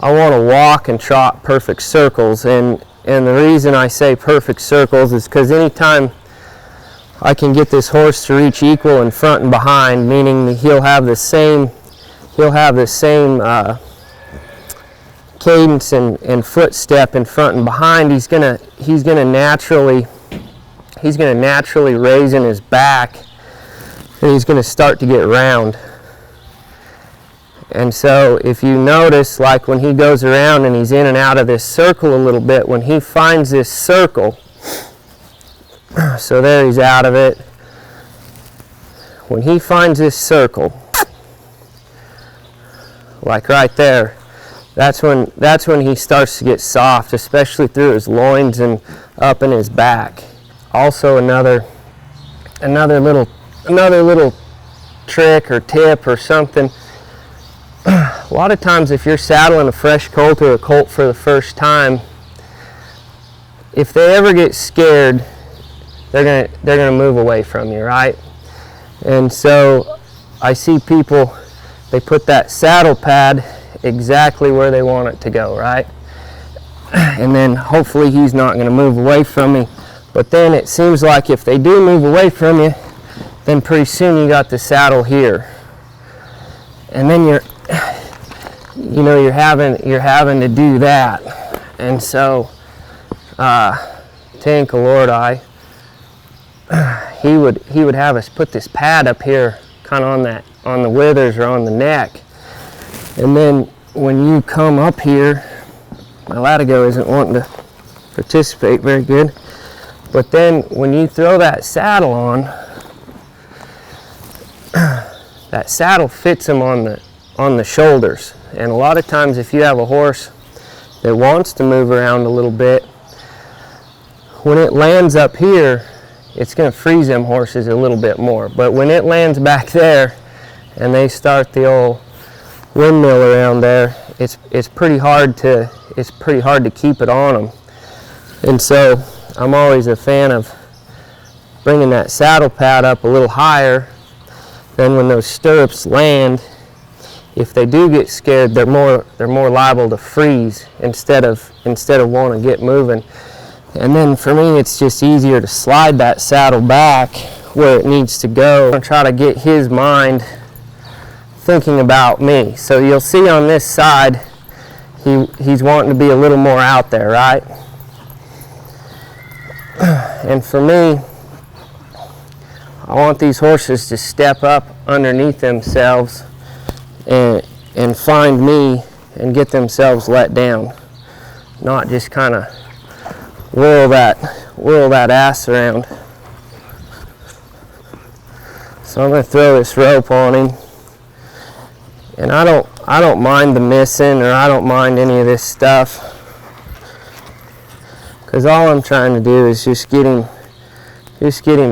I want to walk and trot perfect circles, and the reason I say perfect circles is because anytime I can get this horse to reach equal in front and behind, meaning he'll have the same cadence and footstep in front and behind, he's gonna naturally raise in his back, and he's gonna start to get round. And so if you notice, like when he goes around and he's in and out of this circle a little bit, when he finds this circle, so there he's out of it. When he finds this circle, like right there, that's when he starts to get soft, especially through his loins and up in his back. Also another little trick or tip or something. A lot of times if you're saddling a fresh colt or a colt for the first time, if they ever get scared, they're gonna move away from you, right? And so I see people, they put that saddle pad exactly where they want it to go, right? And then hopefully he's not gonna move away from me. But then it seems like if they do move away from you, then pretty soon you got the saddle here. And then you're having to do that. And so thank the Lord, he would have us put this pad up here kind of on the withers or on the neck. And then when you come up here, my latigo isn't wanting to participate very good, but then when you throw that saddle on, that saddle fits him on the shoulders. And a lot of times if you have a horse that wants to move around a little bit, when it lands up here, it's going to freeze them horses a little bit more. But when it lands back there and they start the old windmill around there, it's pretty hard to keep it on them. And so I'm always a fan of bringing that saddle pad up a little higher. Then when those stirrups land, if they do get scared, they're more liable to freeze instead of wanting to get moving. And then for me, it's just easier to slide that saddle back where it needs to go and try to get his mind thinking about me. So you'll see on this side, he's wanting to be a little more out there, right? And for me, I want these horses to step up underneath themselves and find me and get themselves let down, not just kind of whirl that ass around. So I'm going to throw this rope on him, and I don't mind the missing, or I don't mind any of this stuff, because all I'm trying to do is just get him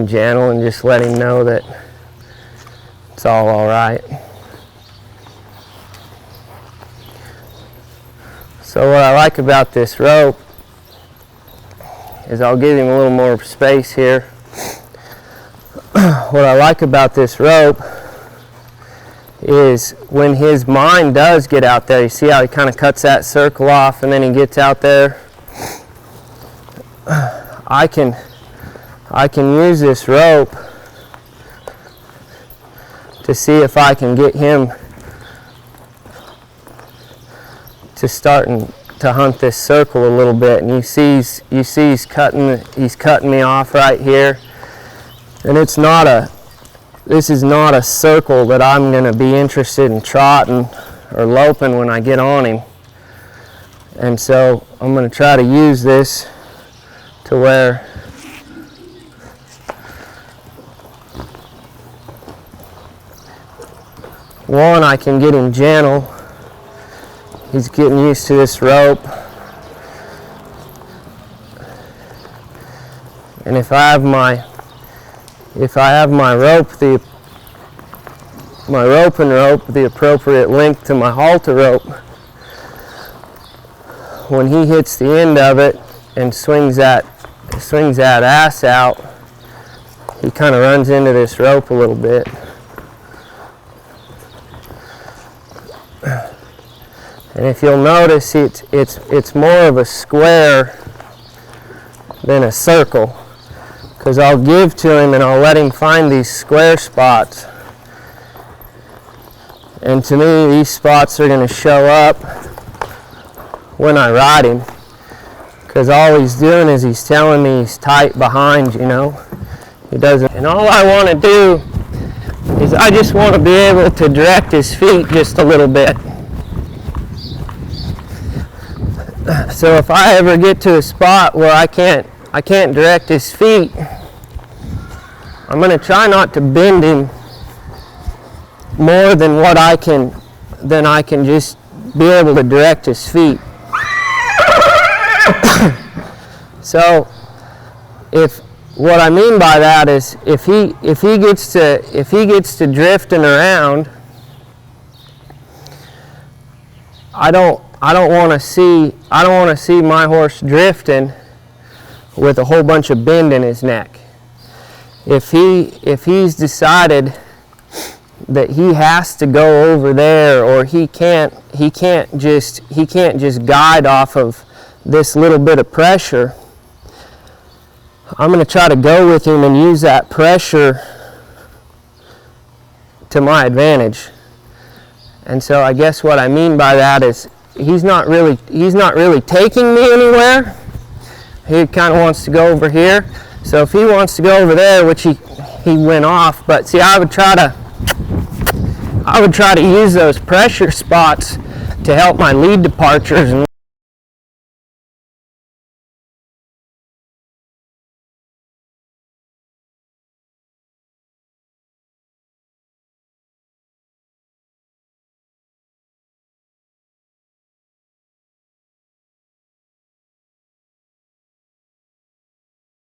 gentle and just let him know that it's all right. So what I like about this rope is, I'll give him a little more space here. What I like about this rope is when his mind does get out there, you see how he kind of cuts that circle off and then he gets out there? I can use this rope to see if I can get him to starting to hunt this circle a little bit. And you see he's cutting me off right here. And this is not a circle that I'm going to be interested in trotting or loping when I get on him. And so I'm going to try to use this to where one, I can get him gentle. He's getting used to this rope. And if I have my roping rope, the appropriate length to my halter rope, when he hits the end of it and swings that ass out, he kind of runs into this rope a little bit. And if you'll notice, it's more of a square than a circle, because I'll give to him and I'll let him find these square spots. And to me, these spots are going to show up when I ride him, because all he's doing is he's telling me he's tight behind, you know. He doesn't. And all I want to do is I just want to be able to direct his feet just a little bit. So if I ever get to a spot where I can't direct his feet, I'm going to try not to bend him more than what I can just be able to direct his feet. So what I mean by that is if he gets to drifting around, I don't want to see my horse drifting with a whole bunch of bend in his neck. If he's decided that he has to go over there, or he can't just guide off of this little bit of pressure, I'm going to try to go with him and use that pressure to my advantage. And so I guess what I mean by that is he's not really taking me anywhere. He kind of wants to go over here. So if he wants to go over there, which he went off, but see, I would try to use those pressure spots to help my lead departures and